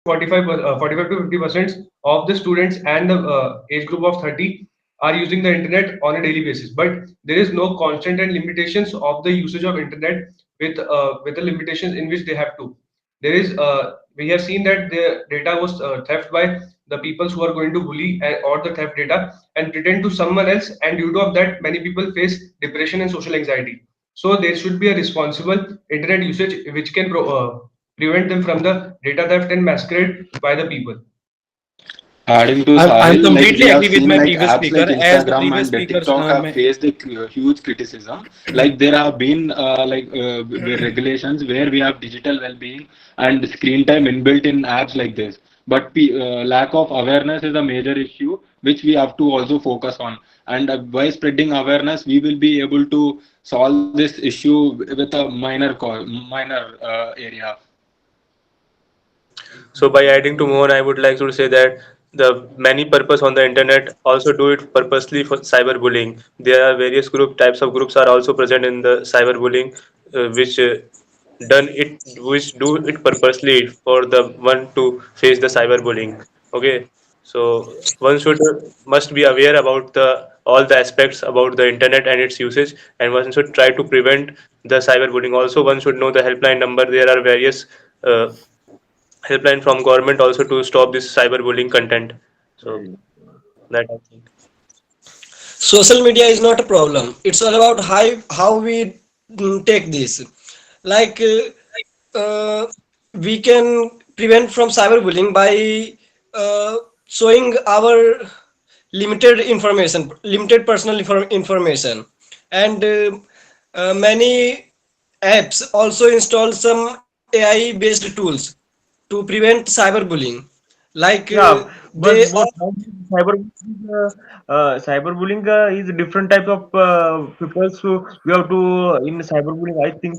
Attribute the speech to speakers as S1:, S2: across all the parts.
S1: 45 to 50% of the students and the age group of 30 are using the internet on a daily basis. But there is no constant and limitations of the usage of internet with the limitations in which they have to. There is we have seen that the data was theft by the people who are going to bully or the theft data and pretend to someone else, and due to of that many people face depression and social anxiety. So there should be a responsible internet usage which can prevent them from the data theft and masquerade by the people.
S2: Adding to
S3: I'm
S2: Sahil, like we
S3: completely
S2: have
S3: agree with
S2: seen
S3: my
S2: like
S3: previous
S2: apps like
S3: speaker. As the
S2: Instagram
S3: previous
S2: and the
S3: speakers,
S2: TikTok have faced a huge criticism. Like there have been regulations where we have digital well-being and screen time inbuilt in apps like this. But lack of awareness is a major issue which we have to also focus on. And by spreading awareness, we will be able to solve this issue with a minor area.
S4: So by adding to more, I would like to say that the many purpose on the internet also do it purposely for cyberbullying. There are various types of groups are also present in the cyberbullying, which which do it purposely for the one to face the cyberbullying. Okay, so one should must be aware about the all the aspects about the internet and its usage, and one should try to prevent the cyberbullying. Also, one should know the helpline number. There are various uh, helpline from government also to stop this cyberbullying content. So that I think.
S3: social media is not a problem. It's all about how we take this. Like we can prevent from cyberbullying by showing our limited personal information, and many apps also install some AI based tools to prevent cyberbullying. Like
S5: Yeah,
S3: they
S5: but cyberbullying is different type of people. So we have to in cyberbullying. I think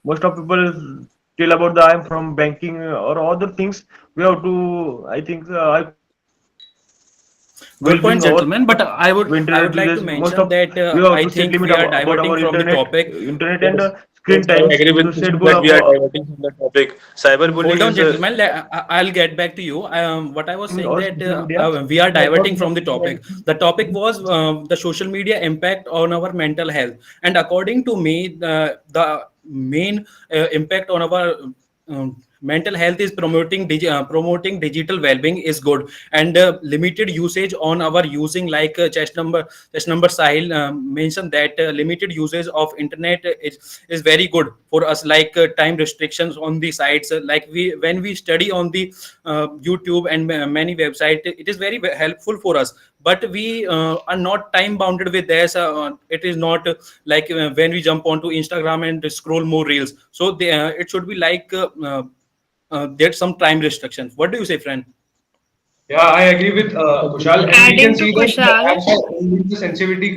S5: most of people tell about the I'm from banking or other things. We have to. I think I
S3: Good point,
S5: well-being our
S3: gentlemen. But I would
S5: internet
S3: like to
S5: users. Most
S3: mention
S5: of
S3: that
S5: we have
S3: I
S5: to set
S3: think
S5: limit
S3: we are
S5: about
S3: diverting
S5: our
S3: from the topic.
S5: internet and
S4: Yes,
S5: screen
S4: yes, I
S5: times.
S4: agree with
S5: To
S4: Kushal
S5: set
S4: that we are
S5: goal
S4: diverting from the topic.
S3: Hold
S4: Cyberbullying
S3: on,
S4: is
S3: gentlemen. I'll get back to you. What I was saying
S5: or
S3: that
S5: social media.
S3: we are
S5: We have
S3: diverting from the topic.
S5: not
S3: The topic was the social media impact on our mental health, and according to me, the main impact on our mental health is promoting digital well-being is good, and limited usage on our using like chest number Sahil mentioned that limited usage of internet is very good for us, like time restrictions on the sites, like we when we study on the YouTube and many websites, it is very helpful for us, but we are not time bounded with this. It is not like when we jump onto Instagram and scroll more reels, so it should be like there's some time restrictions. What do you say, friend?
S1: Yeah, I agree with Kushal, and we can
S6: Adding to
S1: see that the
S6: Kushal,
S1: apps are in the sensitivity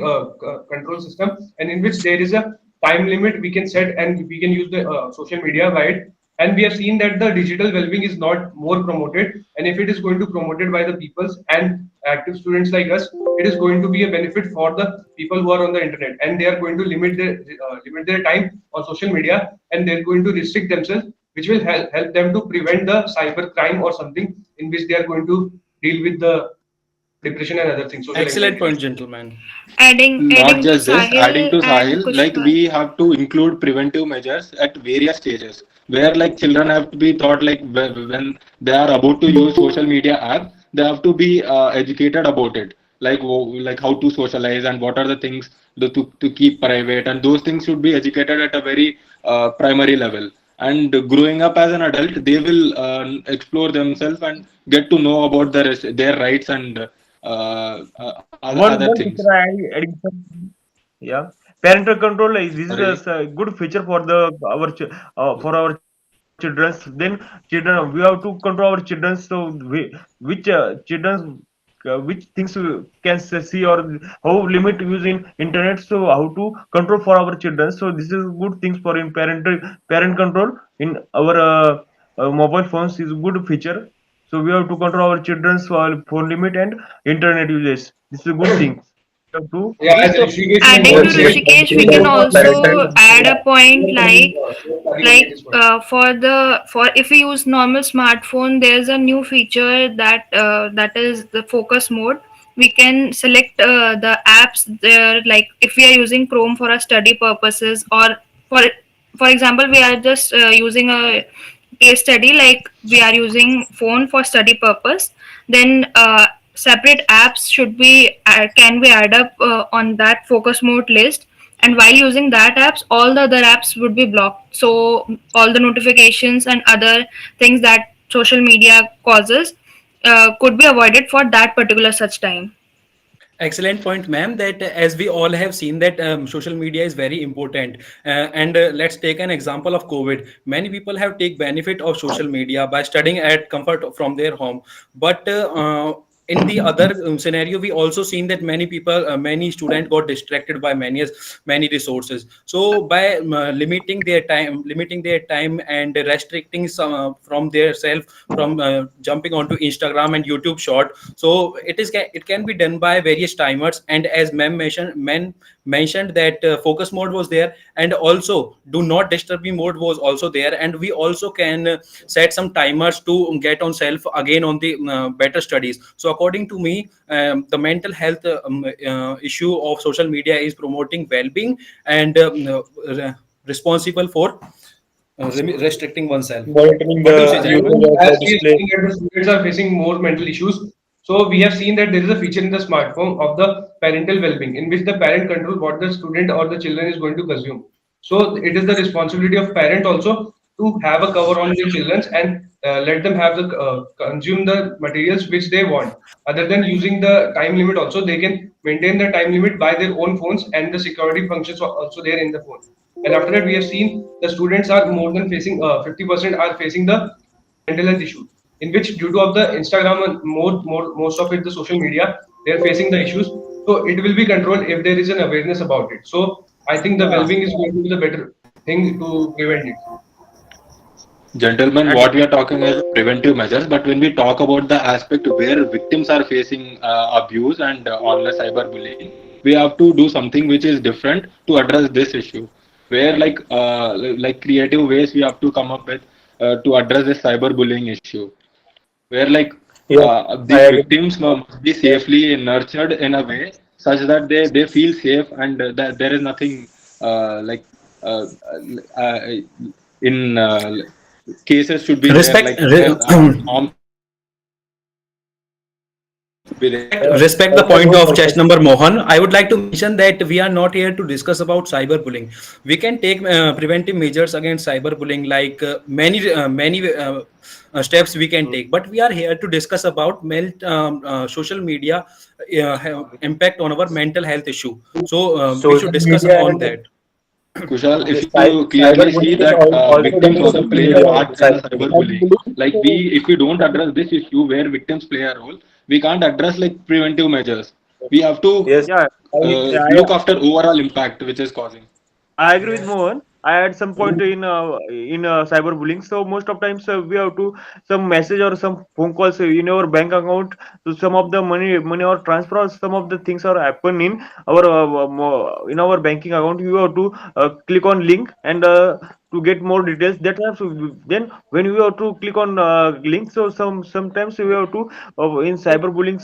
S1: control system, and in which there is a time limit we can set, and we can use the social media by it. And we have seen that the digital well-being is not more promoted, and if it is going to promoted by the peoples and active students like us, it is going to be a benefit for the people who are on the internet, and they are going to limit their time on social media, and they're going to restrict themselves, which will help them to prevent the cyber crime or something in which they are going to deal with the depression and other things, social
S3: Excellent
S1: anxiety.
S3: point, gentlemen.
S2: Not
S6: adding to
S2: just this, adding
S6: Sahil
S2: to
S6: and
S2: Sahil, like
S6: Kushal.
S2: we have to include preventive measures at various stages where like children have to be taught like when they are about to use social media app, they have to be educated about it, like like how to socialize and what are the things to keep private, and those things should be educated at a very primary level. And growing up as an adult, they will explore themselves and get to know about their rights and other
S5: one
S2: things.
S5: feature adding some, yeah, parental control is this is a
S2: Sorry.
S5: good feature for the for our children. Then children we have to control our children. So which children which things we can see or how limit use in internet. So how to control for our children. So this is good things for in parent control in our mobile phones is good feature. So we have to control our children's phone limit and internet usage. This is a good thing. have to
S1: Yeah, as
S6: Yes, so
S1: Rishikesh
S6: adding to
S1: once said,
S6: Rishikesh, we can also add a point for if we use normal smartphone, there's a new feature that is the focus mode. We can select the apps there, like if we are using Chrome for our study purposes, or for for example, we are just using a case study, like we are using phone for study purpose, then separate apps should be can be add up on that focus mode list, and while using that apps, all the other apps would be blocked, so all the notifications and other things that social media causes could be avoided for that particular such time.
S3: Excellent point, ma'am. That as we all have seen that social media is very important, and let's take an example of COVID. Many people have take benefit of social media by studying at comfort from their home, but in the other scenario, we also seen that many people, many students got distracted by many resources. So by limiting their time and restricting some from their self from jumping onto Instagram and YouTube short. So it can be done by various timers, and as mentioned that focus mode was there, and also do not disturb me mode was also there, and we also can set some timers to get on self again on the better studies. So according to me, the mental health issue of social media is promoting well-being and responsible for restricting oneself.
S4: Monitoring
S3: What do you say,
S4: the
S1: as
S3: gentlemen?
S4: usage of
S1: as
S4: the
S1: we have
S4: display.
S1: seen that the students are facing more mental issues, so we have seen that there is a feature in the smartphone of the parental well-being, in which the parent control what the student or the children is going to consume. So it is the responsibility of parent also to have a cover on their children and let them have the consume the materials which they want. Other than using the time limit, also they can maintain the time limit by their own phones, and the security functions are also there in the phone. And after that, we have seen the students are more than facing 50% are facing the mental health issue, in which due to of the Instagram and most of it the social media, they are facing the issues. So it will be controlled if there is an awareness about it. So I think the
S5: yeah.
S1: well-being is going to be the better thing to prevent it.
S2: Gentlemen,
S5: And
S2: what we are talking is preventive measures, but when we talk about the aspect where victims are facing abuse and online cyberbullying, we have to do something which is different to address this issue. Where like creative ways we have to come up with to address this cyberbullying issue. Where
S4: Yeah, I
S2: these
S4: agree.
S2: victims must be safely nurtured in a way such that they feel safe and that there is nothing like uh, uh, in cases should be there
S3: respect
S2: like where harm should be there.
S3: respect the point of chess number Mohan. I would like to mention that we are not here to discuss about cyberbullying. We can take preventive measures against cyberbullying, like many steps we can take, but we are here to discuss about social media impact on our mental health issue. So we should
S4: Social
S3: discuss
S4: media
S3: on
S4: and
S3: that.
S2: Kushal, if
S4: this
S2: you clearly see
S4: cyberbullying is
S2: that
S4: also
S2: victims
S4: depends
S2: also
S4: on
S2: play a
S4: media and
S2: part in the
S4: cyberbullying.
S2: cyberbullying. Like if we don't address this issue where victims play a role, we can't address like preventive measures. We have to
S4: Yes,
S5: yeah,
S2: look after overall impact which is causing.
S5: I agree with Mohan. I had some point in cyberbullying. So most of times we have to some message or some phone calls in our bank account. So some of the money or transfer, or some of the things are happen in our in our banking account. You have to click on link and to get more details. That times then when we have to click on link, so sometimes we have to in cyberbullying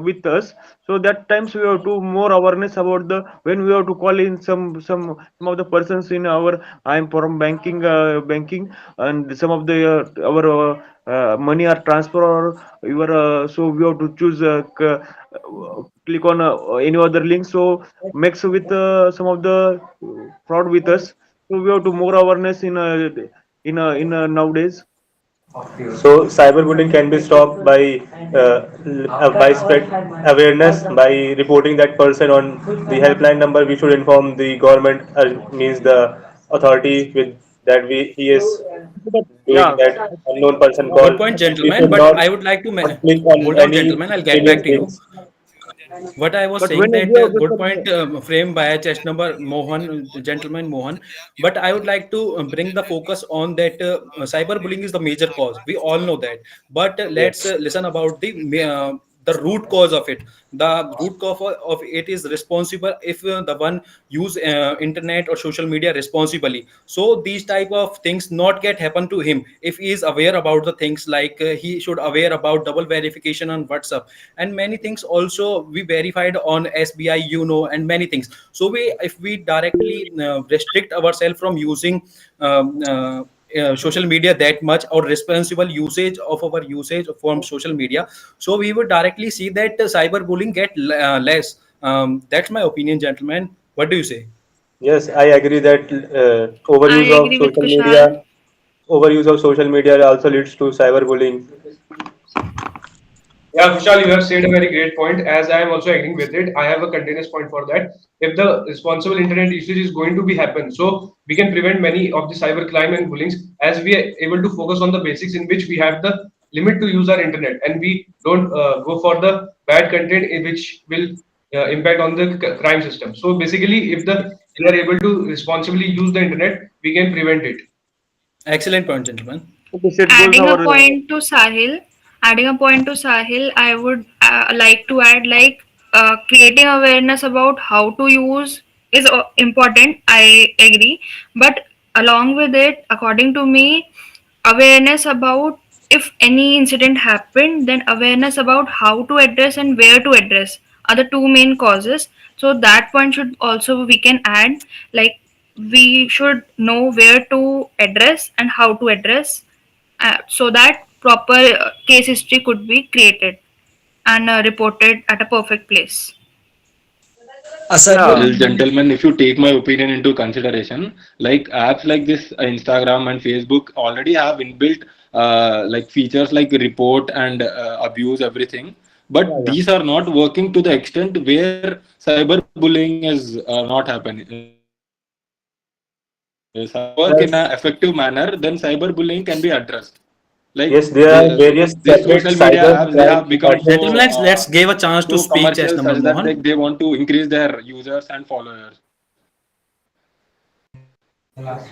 S5: with us. So that times we have to more awareness about the when we have to call in some of the persons in our I'm from banking, and some of the our money are transfer or your so we have to choose click on any other link, so mix with some of the fraud with us, so we have to more awareness nowadays.
S4: so cyberbullying can be stopped by spread awareness by reporting that person on the helpline number. We should inform the government, means the authority with that he is
S5: But
S4: doing
S5: yeah,
S4: that unknown person call.
S3: Good point,
S4: We
S3: gentlemen.
S4: should
S3: But
S4: not
S3: I would like to
S4: click on
S3: hold on,
S4: any
S3: gentlemen. I'll get back
S4: serious
S3: to you.
S4: links.
S3: What I was
S5: but
S3: saying
S5: when we
S3: that
S5: have
S3: good
S5: the
S3: point framed by chess number Mohan, gentleman Mohan. But I would like to bring the focus on that cyberbullying is the major cause. We all know that. But let's
S4: Yes.
S3: listen about the root cause of it. The root cause of it is responsible if the one use internet or social media responsibly. So these type of things not get happen to him if he is aware about the things, like he should aware about double verification on WhatsApp, and many things also we verified on SBI, and many things. So we, if we directly restrict ourselves from using social media that much, or responsible usage of our usage from social media, so we would directly see that cyberbullying get less. That's my opinion, gentlemen. What do you say?
S4: Yes, I agree that
S6: I
S4: overuse of
S6: agree with
S4: social
S6: Kushal.
S4: media, overuse of social media also leads to cyberbullying.
S1: Yeah, Kushal, you have said a very great point. As I am also agreeing with it, I have a continuous point for that. If the responsible internet usage is going to be happen, so we can prevent many of the cyber crime and bullying, as we are able to focus on the basics in which we have the limit to use our internet, and we don't go for the bad content in which will impact on the crime system. So basically, if we are able to responsibly use the internet, we can prevent it.
S3: Excellent point, gentlemen.
S5: Okay, set goals
S6: Adding a
S5: our
S6: point to Sahil, I would like to add, like, creating awareness about how to use is important. I agree, but along with it, according to me, awareness about if any incident happened, then awareness about how to address and where to address are the two main causes. So that point should also we can add, like, we should know where to address and how to address, so that proper case history could be created and reported at a perfect place.
S5: yeah.
S2: Well, gentlemen, if you take my opinion into consideration, like apps like this, Instagram and Facebook already have inbuilt like features like report and abuse everything.
S5: Yeah,
S2: But
S5: yeah.
S2: these are not working to the extent where cyberbullying is not happening. Work in an
S4: Yes,
S2: effective manner, then cyberbullying can be addressed. Like
S4: yes, there are various
S2: these
S4: separate
S2: social media
S4: cyber
S2: apps, they
S4: crime
S2: have become
S3: Gentlemen,
S4: departments.
S3: let's give a chance to
S2: so
S3: speak, chess
S2: commercial
S3: number
S2: such that
S3: Mohan.
S2: they want to increase their users and followers.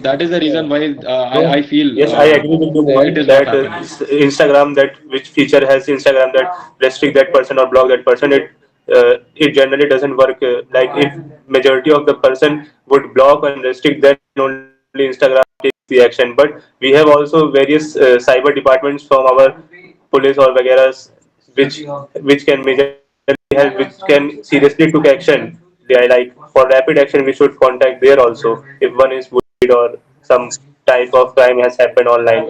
S2: That is the reason why I
S4: No,
S2: feel
S4: yes, I agree with you,
S2: it
S4: Mohan,
S2: is not
S4: that
S2: happening.
S4: Instagram, that which feature has Instagram that restrict that person or block that person, it generally doesn't work. Like if majority of the person would block and restrict, then only Instagram takes the action. But we have also various cyber departments from our police or vagaras, which which can majorly help, which can seriously took action. They are like for rapid action, we should contact there also if one is bullied or some type of crime has happened online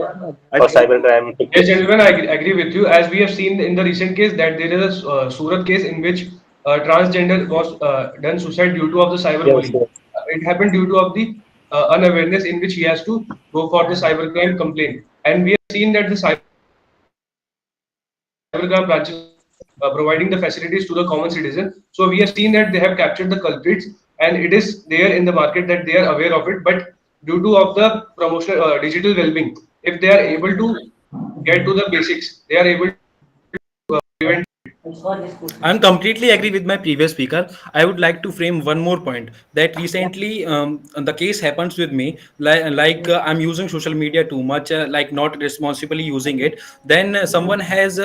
S5: I
S4: or
S5: think
S4: cyber crime took
S1: Yes,
S4: place.
S1: gentlemen, I agree with you. As we have seen in the recent case that there is a Surat case in which transgender was done suicide due to of the
S4: Yes,
S1: cyberbullying.
S4: yes.
S1: It happened due to of the unawareness in which he has to go for the cybercrime complaint. And we have seen that the cybercrime branches are providing the facilities to the common citizen. So we have seen that they have captured the culprits, and it is there in the market that they are aware of it. But due to of the promotional digital well-being, if they are able to get to the basics, they are able to prevent.
S3: I'm completely agree with my previous speaker. I would like to frame one more point that recently the case happens with me. Like I'm using social media too much, like not responsibly using it. Then someone has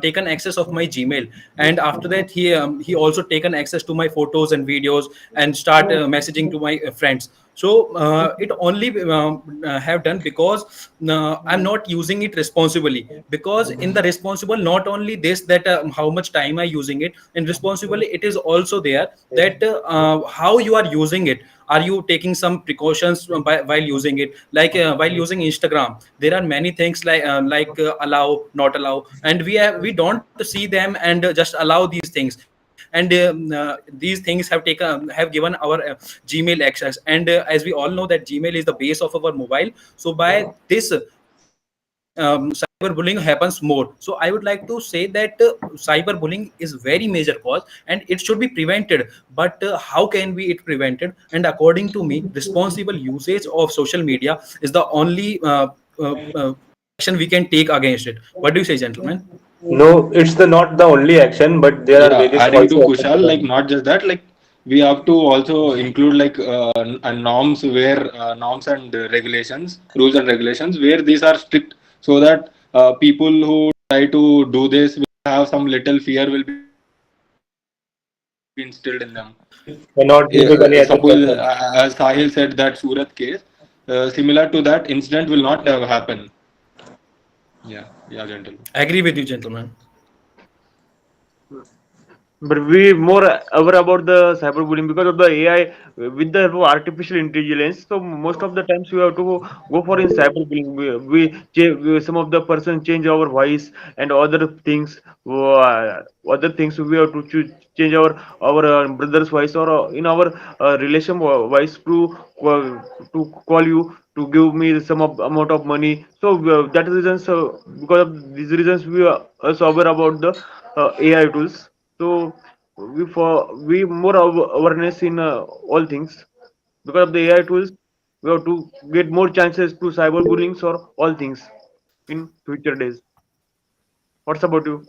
S3: taken access of my Gmail, and after that he also taken access to my photos and videos and start messaging to my friends. So it only have done because I'm not using it responsibly. Because in the responsible, not only this that how much time I using it, and responsibly it is also there that how you are using it. Are you taking some precautions while using it? Like while using Instagram, there are many things like allow, not allow, and we don't see them and just allow these things. And these things have given our Gmail access. And as we all know that Gmail is the base of our mobile. So by this cyberbullying happens more. So I would like to say that cyberbullying is very major cause and it should be prevented. But how can we it prevented? And according to me, responsible usage of social media is the only action we can take against it. What do you say, gentlemen?
S4: No, it's the not the only action, but there are
S2: Yeah,
S4: various
S2: adding to
S4: also actions
S2: Kushal, like
S4: available.
S2: not just that, like we have to also include like norms where norms and regulations, rules and regulations where these are strict, so that people who try to do this will have some little fear will be instilled in them.
S4: Cannot deal with any other
S2: Suppose,
S4: person.
S2: as Sahil said, that Surat case, similar to that incident will not happen. Yeah, yeah, gentlemen.
S3: Agree with you, gentlemen.
S5: But we more aware about the cyberbullying because of the AI with the help of artificial intelligence. So most of the times we have to go for in cyberbullying. Some of the person change our voice and other things we have to change our brother's voice or in our relation voice to call you to give me some amount of money. So that reasons because of these reasons we are also aware about the AI tools. So we more awareness in all things because of the AI tools. We have to get more chances to cyberbullying or all things in future days. What's about you?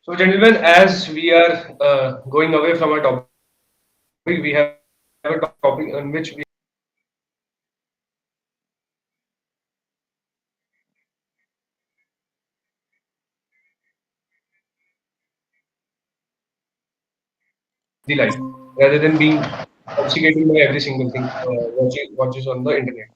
S1: So, gentlemen, as we are going away from our topic, we have a topic on which we have to discuss, daily life rather than being instigated by every single thing what is on the internet.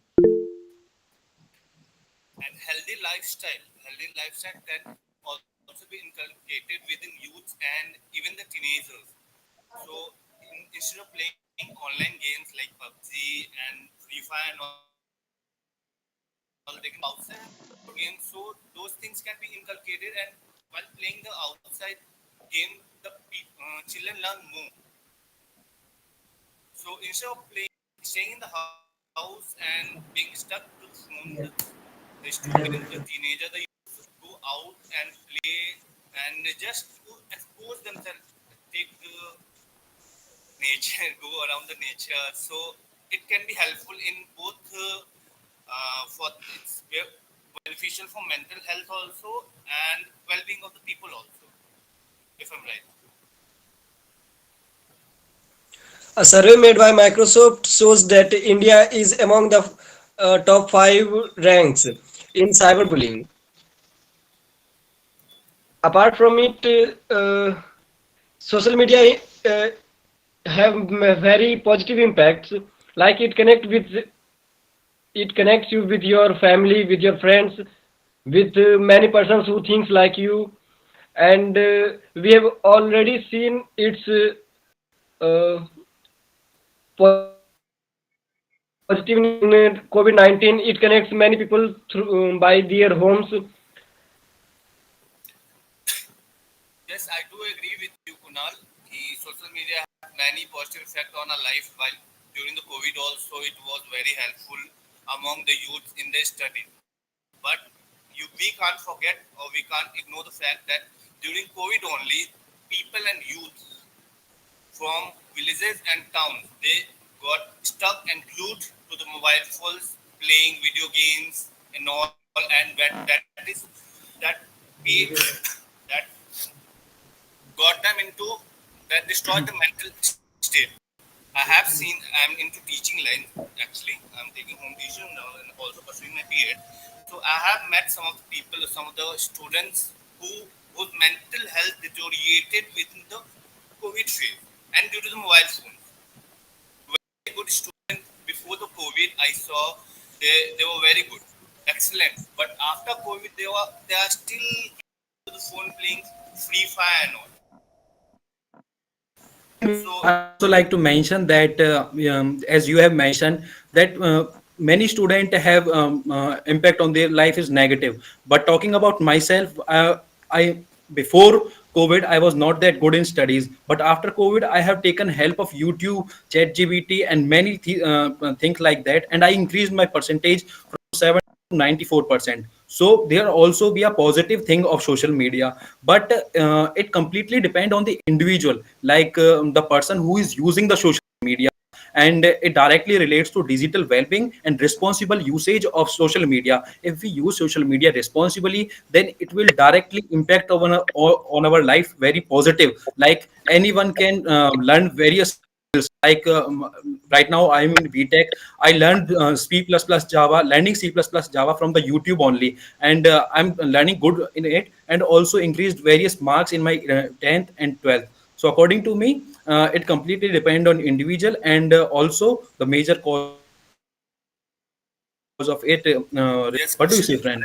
S7: A survey made by Microsoft shows that India is among the top five ranks in cyberbullying. Apart from it, social media have very positive impacts. Like it connects you with your family, with your friends, with many persons who thinks like you, and we have already seen its positive in COVID-19. It connects many people through by their homes.
S3: I also like to mention that as you have mentioned that many students have impact on their life is negative. But talking about myself, I before COVID I was not that good in studies. But after COVID, I have taken help of YouTube, ChatGPT, and many things like that, and I increased my percentage from 94%. So there also be a positive thing of social media, but it completely depend on the individual, like the person who is using the social media, and it directly relates to digital well-being and responsible usage of social media. If we use social media responsibly, then it will directly impact on our life very positive. Like anyone can learn various skills, like right now I'm in VTech. I learned C++ Java, learning C++ Java from the YouTube only, and I'm learning good in it, and also increased various marks in my 10th and 12th. So according to me, it completely depend on individual, and also the major cause of it. What do you say, friend?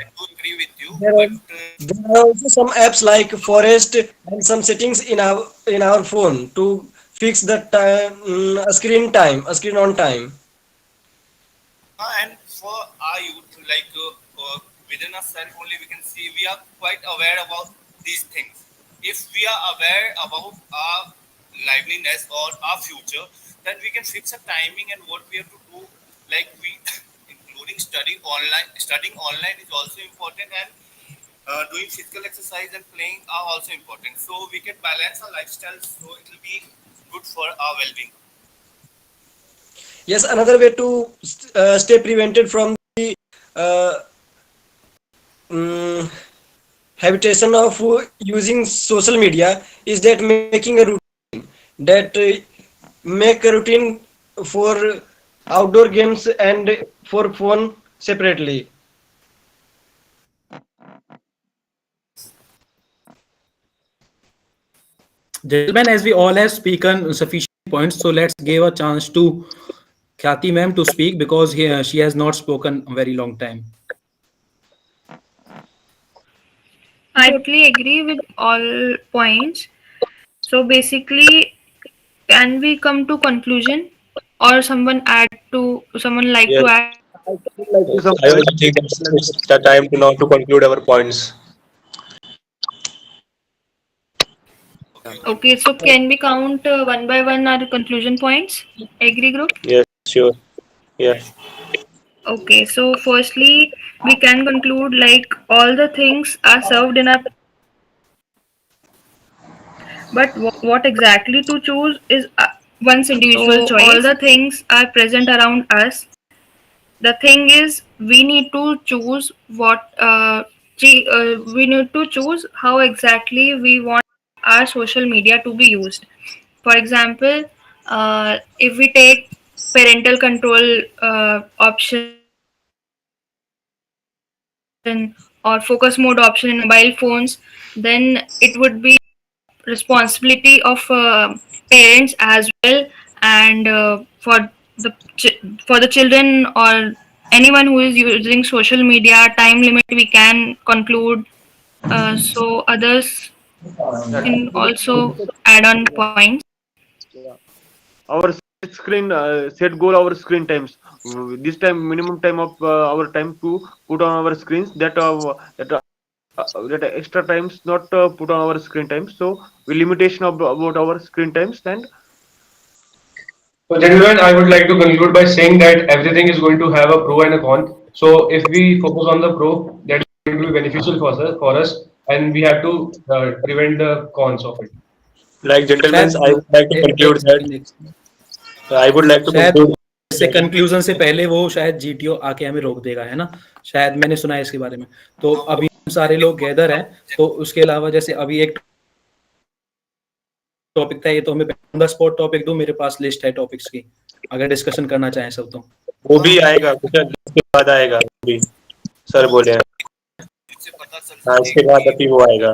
S7: There are, there are also some apps like Forest and some settings in our phone to fix the time, a screen on time. Yes, another way to stay prevented from the uh, mm, habitation of using social media is that making a routine, that make a routine for outdoor games and for phone separately.
S3: Gentlemen, as we all have spoken sufficient points, so let's give a chance to Khyati ma'am to speak, because she has not spoken a very long time.
S6: I totally agree with all points. So basically, can we come to conclusion, or someone like to
S4: Yes,
S6: add?
S4: yes. I also think it's the time to now to conclude our points.
S6: Okay, so can we count one by one our conclusion points? Agree group?
S4: Yes, sure. Yeah.
S6: Okay, so firstly, we can conclude like all the things are served in our, but what exactly to choose is one's individual so all choice. the things are present around us. The thing is, we need to choose we need to choose how exactly we want our social media to be used. For example, if we take parental control option or focus mode option in mobile phones, then it would be responsibility of parents as well, and for the children or anyone who is using social media, time limit we can conclude. So others
S5: Yeah,
S6: can also add on points.
S5: yeah. Our set goal our screen times. This time minimum time of our time to put on our screens, that extra times not put on our screen times. So we limitation about our screen times. And
S1: So, gentlemen, I would like to conclude by saying that everything is going to have a pro and a con. So, if we focus on the pro, that is going to be beneficial for us, and we have to prevent the cons of it.
S4: Like gentlemen,
S3: शायद
S4: I would like to
S3: एक
S4: conclude that.
S3: Second, एक second.
S4: I would like to
S3: शायद
S4: conclude
S3: से
S4: that.
S3: Conclusion से पहले वो शायद GTO आके हमें रोक देगा, है ना? शायद मैंने सुना है इसके बारे में। तो अभी हम सारे लोग गैदर हैं, तो उसके अलावा जैसे अभी एक टॉपिक था, ये तो हमें ऑन द स्पॉट टॉपिक दो, मेरे पास लिस्ट है टॉपिक्स की, अगर डिस्कशन करना चाहें सब तो।
S4: वो भी आएगा कुछ इसके बाद आएगा अभी सर बोले हैं। हाँ, इसके बाद अभी वो आएगा।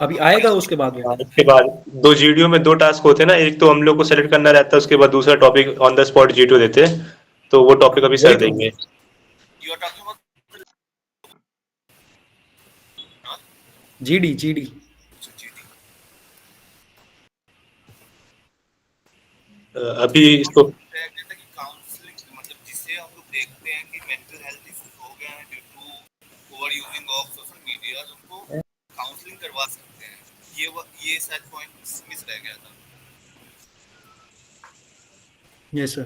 S3: अभी आएगा उसके बाद वो?
S4: हाँ, इसके बाद दो जीडीओ में दो टास्क होते हैं ना, एक तो हम लोग को सेलेक्ट करना रहता है, उसके बाद दूसरा topic on the spot GDO देते हैं, तो वो टॉपिक अभी
S3: वही
S4: सर
S3: तो।
S4: देंगे।
S3: जीडी जीडी
S4: अभी इसको
S8: बताया गया था कि काउंसलिंग मतलब जिसे हम लोग देखते हैं कि मेंटल हेल्थ इश्यूज हो गए हैं due to over using off social media, उनको काउंसलिंग करवा सकते हैं। ये शायद पॉइंट मिस रह गया था।
S3: Yes, sir.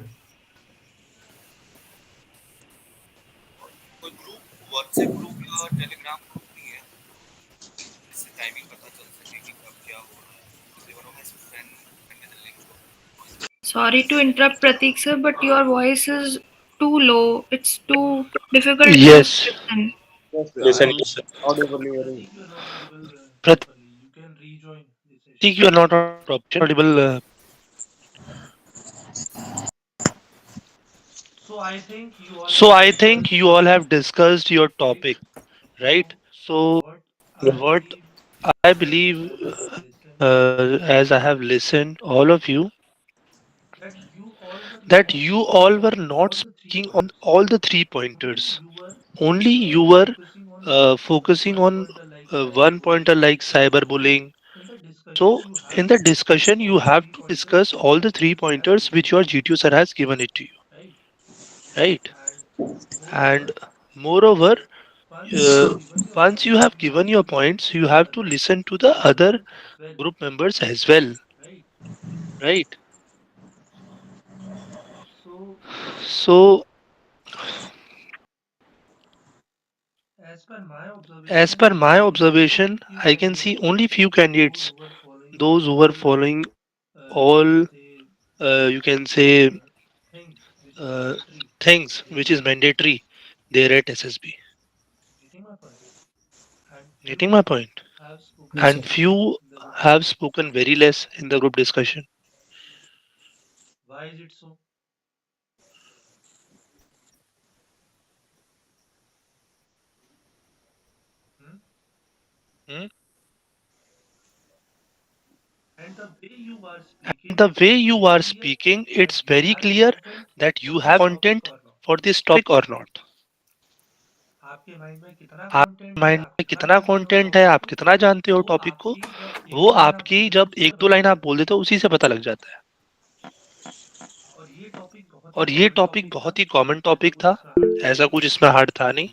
S8: कोई ग्रुप व्हाट्सएप ग्रुप या टेलीग्राम ग्रुप नहीं है जिससे टाइमिंग पता चल सके कि कब क्या हो रहा है? Because one of my friend sent me the link.
S6: Sorry to interrupt, Pratik sir, but your voice is too low. It's too difficult to
S9: Yes,
S6: listen.
S5: Yes, I
S4: listen
S5: am
S4: to sir.
S5: audibly hearing.
S9: Pratik, you are not audible. So I think you all have discussed your topic, right? So
S4: Yeah.
S9: what I believe, as I have listened all of you, that you all were not speaking on all the three pointers. Only you were focusing on one pointer like cyberbullying. So in the discussion, you have to discuss all the three pointers which your GTO sir has given it to you, right? And moreover, uh, once you have given your points, you have to listen to the other group members as well, right? So as per my observation, I can see only few candidates, those who were following all, you can say, uh, things which is mandatory there at SSB. Getting my point?
S3: Yes,
S9: And
S3: sir.
S9: few have spoken very less in the group discussion. Hmm? And the way you are speaking, it's very clear that you have content for this topic or not. आपके mind में कितना content है, आप कितना जानते हो topic को, वो आपकी जब एक दो लाइन आप बोल देते हो उसी से पता लग जाता है। और ये टॉपिक बहुत ही कॉमन टॉपिक था, ऐसा कुछ इसमें हार्ड था नहीं।